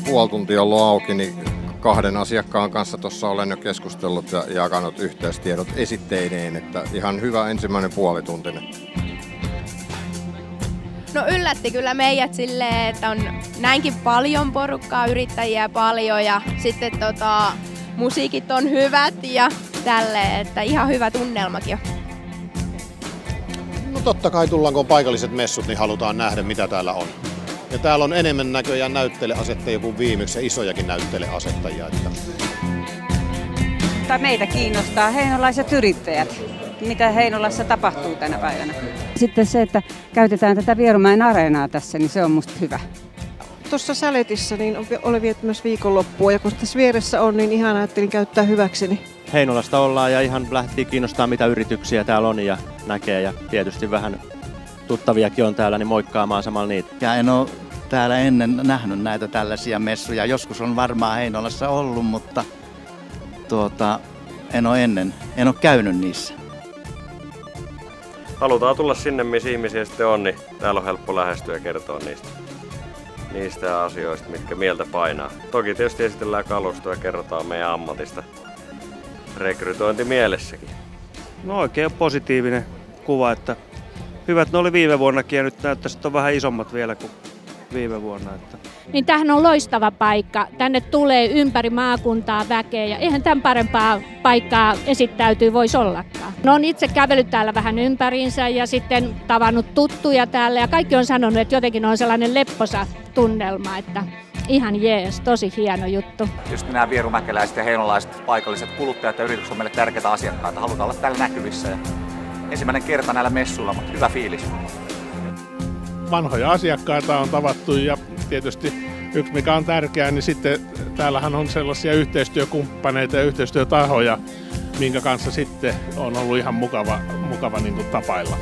Puoli tuntia ollut auki, niin 2 asiakkaan kanssa tuossa olen jo keskustellut ja jakanut yhteystiedot esitteineen, että ihan hyvä ensimmäinen puolituntinen. No yllätti kyllä meidät silleen, että on näinkin paljon porukkaa, yrittäjiä paljon ja sitten musiikit on hyvät ja tälleen, että ihan hyvä tunnelmakin on. No totta kai tullaan, kun on paikalliset messut, niin halutaan nähdä mitä täällä on. Ja täällä on enemmän näköjään näytteleasettajia kuin viimeksi ja isojakin näytteleasettajia. Meitä kiinnostaa heinolaiset yrittäjät, mitä Heinolassa tapahtuu tänä päivänä. Sitten se, että käytetään tätä Vierumäen areenaa tässä, niin se on musta hyvä. Tuossa Säletissa niin olen viettämässä viikonloppua ja kun tässä vieressä on, niin ihan ajattelin käyttää hyväkseni. Heinolasta ollaan ja ihan lähti kiinnostaa mitä yrityksiä täällä on ja näkee ja tietysti vähän tuttaviakin on täällä, niin moikkaamaan samalla niitä. Ja en ole täällä ennen nähnyt näitä tällaisia messuja. Joskus on varmaan Heinolassa ollut, mutta en ole käynyt niissä. Halutaan tulla sinne, missä ihmisiä sitten on, niin täällä on helppo lähestyä ja kertoa niistä asioista, mitkä mieltä painaa. Toki tietysti esitellään kalustoa ja kerrotaan meidän ammatista rekrytointimielessäkin. No oikein positiivinen kuva, että hyvät ne oli viime vuonnakin ja nyt näyttäisi, että on vähän isommat vielä kuin viime vuonna. Niin tämähän on loistava paikka. Tänne tulee ympäri maakuntaa väkeä ja eihän tämän parempaa paikkaa esittäytyy voisi ollakaan. No on itse kävellyt täällä vähän ympäriinsä ja sitten tavannut tuttuja täällä ja kaikki on sanonut, että jotenkin on sellainen lepposa tunnelma, että ihan jees, tosi hieno juttu. Just nämä vierumäkeläiset ja heinolaiset paikalliset kuluttajat ja yritykset on meille tärkeitä asiakkaita. Halutaan olla täällä näkyvissä ja ensimmäinen kerta näillä messuilla, mutta hyvä fiilis. Vanhoja asiakkaita on tavattu ja tietysti yksi mikä on tärkeää, niin sitten täällähän on sellaisia yhteistyökumppaneita ja yhteistyötahoja, minkä kanssa sitten on ollut ihan mukava niin kuin tapailla.